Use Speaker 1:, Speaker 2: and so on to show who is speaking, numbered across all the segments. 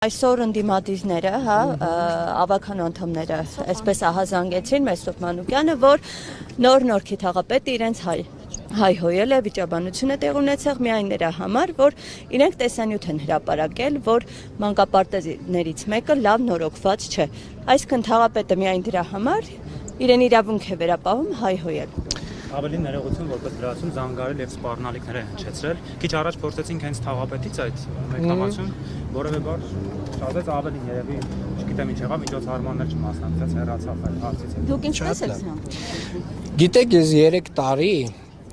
Speaker 1: Այսօր ընդդիմադիրները, ավականու անդամները այսպես ահազանգեցին Մեսրոպ Մանուկյանը, որ նոր քիթաղապետը իրենց հայհոյել է, վիճաբանություն է տեղ ունեցել միայն նրա համար, որ իրենք տեսանյութ են հրապարակել, որ մանկապարտեզներից մեկը լավ նորոգված չէ։ Այսինքն թաղապետը միայն դրա համար իրեն իրավունք է վերապահում հայհոյել։
Speaker 2: Ավելի ներողություն, որպես լրացում զանգարել եւ սպառնալիքներ է հնչեցրել։ Քիչ առաջ փորձեցինք հենց թաղապետից այդ մեկնաբանություն, որևէ բառ շատեց ավելին երևի, չգիտեմ ինչ եղավ, միջոցառմաններ չմասնակցեց, հեռացավ այդ հարցից։
Speaker 1: Դուք ինչպես եք զանգում։
Speaker 3: Գիտեք, ես 3 տարի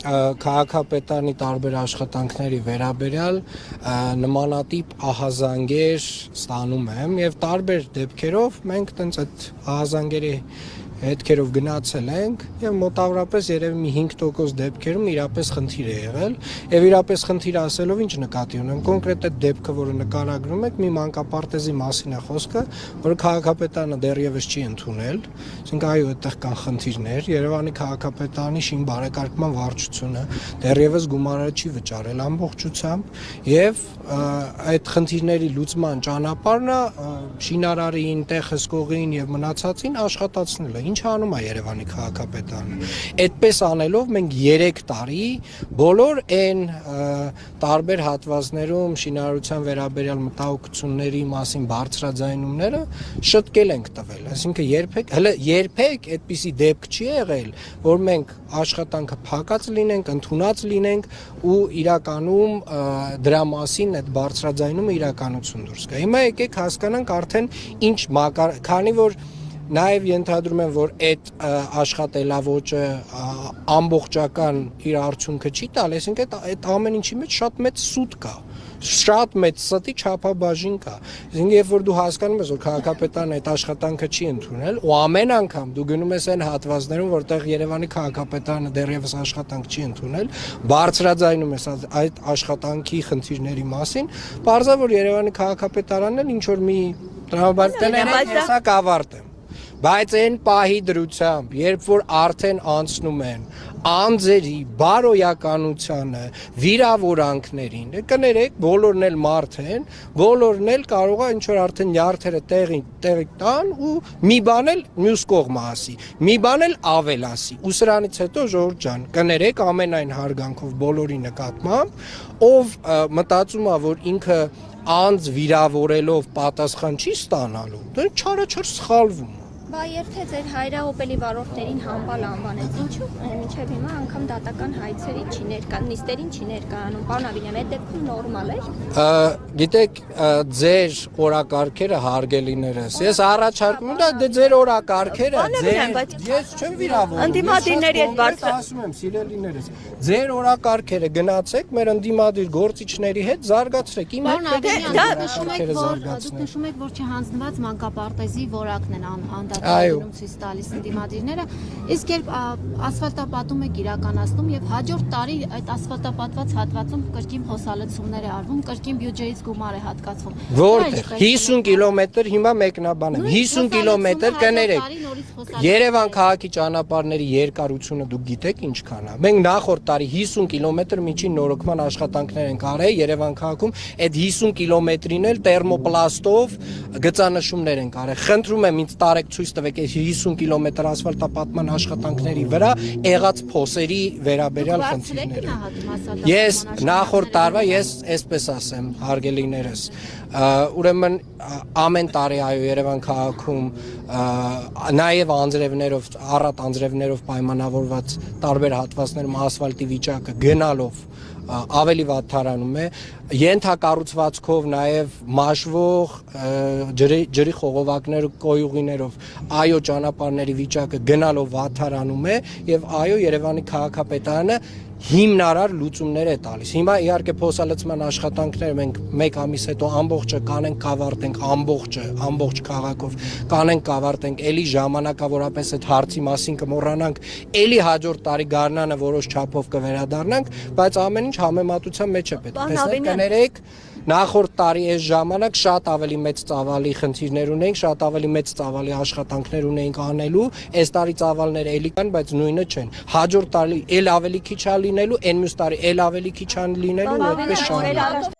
Speaker 3: քաղաքապետարանի տարբեր աշխատանքների վերաբերյալ նմանատիպ ահազանգեր ստանում եմ եւ տարբեր դեպքերով մենք տենց այդ ահազանգերի հետքերով գնացել ենք եւ մոտավորապես երևի մի 5% դեպքերում իրապես խնդիր է եղել եւ իրապես խնդիր ասելով ինչ նկատի ունեմ կոնկրետ այդ դեպքը որը նկարագրում եք մի մանկապարտեզի մասին է խոսքը որը քաղաքապետարանը դեռևս չի ընդունել ասենք այո այդտեղ կան խնդիրներ Երևանի քաղաքապետարանի շին բարեկարգման վարչությունը դեռևս գումարը չի վճարել ամբողջությամբ եւ այդ խնդիրների լուծման ճանապարհը շինարարին, տեղ հսկողին եւ մնացածին աշխատացնել է Ինչ անում է Երևանի քաղաքապետարանը։ Այդպես անելով մենք 3 տարի բոլոր այն տարբեր հատվածներում շինարարության վերաբերյալ մտահոգությունների մասին բարձրաձայնումները շտկել ենք տվել։ Այսինքն երբեք այդպիսի դեպք չի եղել, որ մենք աշխատանքը փակած լինենք, ընդունած լինենք ու իրականում դրա մասին այդ բարձրաձայնումը իրականություն դուրս գա։ Հիմա եկեք հասկանանք արդեն ինչ քանի որ Նաև ենթադրում եմ, որ այդ աշխատելավոճը ամբողջական իր արդյունքը չի տալ, այսինքն այդ ամեն ինչի մեջ շատ մեծ սուտ կա, շատ մեծ ստի չափաբաժին կա։ Այսինքն երբ որ դու հասկանում ես, որ քաղաքապետարանը այդ աշխատանքը չի ընդունել, ու ամեն անգամ դու գնում ես այն հատվածներում, որտեղ Երևանի քաղաքապետարանը դեռևս աշխատանք չի ընդունել, բարձրաձայնում ես այդ աշխատանքի խնդիրների մասին, բարձր որ Երևանի քաղաքապետարանն էլ ինչ որ մի տրամաբանական տեսակ ավարտ է։ Բայց այն պահի դրությամբ, երբ որ արդեն անցնում են անձերի, բարոյականությանը, վիրավորանքներին, կներեք, բոլորն էլ մարդ են, բոլորն էլ կարող է ինչ-որ արդեն նյարդերը տեղի տան ու մի բան էլ մյուս կողմը ասի, մի բան էլ ավել ասի, ու սրանից հետո ժողովուրդ ջան, կներեք ամենայն հարգանքով բոլորի նկատմամբ, ով մտածում է, որ ինքը անձ վիրավորելով պատասխան չի ստանալու, դա չարաչար սխալվում է։
Speaker 4: Բա եթե ձեր հայրահոպելի վարորդներին համբալ անվանեց, ինչու մինչև հիմա անգամ դատական հայցերի չի ներկան, նիստերին չի ներկայանում, պարոն Աբինյան, այդ դեպքում նորմալ է։
Speaker 3: Գիտեք, ձեր օրակարգերը հարգելիներս, ես առաջարկում եմ, դա ձեր օրակարգերը, ես չեմ վիրավորում,
Speaker 1: ընդդիմադիրների հետ բարձր
Speaker 3: ասում եմ, սիրելիներս, ձեր օրակարգերը գնացեք, մեր ընդդիմադիր գործիչների հետ զարգացրեք, իմ հետ
Speaker 5: դուք նշում եք, որ չհանձնված մանկապարտեզի որակն են Այո, ցույց տալիս ընդդիմադիրները, իսկ երբ ասֆալտապատում եք իրականացնում եւ հաջորդ տարի այդ ասֆալտապատված հատվածում կրկին հոսալցումներ է արվում, կրկին բյուջեից գումար է հատկացվում։
Speaker 3: Որտեղ 50 կիլոմետր հիմա մեկնաբան եմ, 50 կիլոմետր կներեք։ Երևան քաղաքի ճանապարհների երկարությունը դուք գիտեք ինչքան է։ Մենք նախորդ տարի 50 կիլոմետր միջին նորոգման աշխատանքներ ենք արել Երևան քաղաքում, այդ 50 կիլոմետրին էլ տերմոպլաստով գծանշումներ ենք արել։ Խնդրում եմ ինձ տարեք ցույց տվեք այս 50 կիլոմետր ասֆալտապատման աշխատանքների վրա եղած փոսերի վերաբերյալ խնդիրները։ Ես նախորդ տարվա ես այսպես ասեմ, հարգելիներս, ուրեմն ամեն տարի այո Երևան քաղաքում նաև անձրևներով, առատ անձրևներով պայմանավորված տարբեր հատվածներում ասֆալտի վիճակը գնալով ավելի վատթարանում է ենթակառուցվածքով նաև մաշվող ջրի խողովակներ կոյուղիներով այո ճանապարհների վիճակը գնալով վատթարանում է եւ այո Երևանի քաղաքապետարանը հիմնարար լուծումներ է տալիս։ Հիմա իհարկե փոսալցման աշխատանքները մենք 1 ամիս հետո ամբողջը կանենք կավարտենք ամբողջ քաղաքով կանենք կավարտենք էլի ժամանակավորապես այդ հարցի մասին կմոռանանք էլի հաջորդ տարի գարնանը որոշ չափով կվերադառնանք բայց ամեն ինչ համեմատության մեջ է պետք տեսնել կներեք նախորդ տարի այս ժամանակ շատ ավելի մեծ ծավալի խնդիրներ ունենք շատ ավելի մեծ ծավալի աշխատանքներ ունենք անելու այս տարի ծավալները էլի կան բայց նույնը չեն հաջորդ տարի էլ ավելի քիչ է լինելու այն մյուս տարի էլ ավելի քիչ է լինելու ու այդպես շարունակ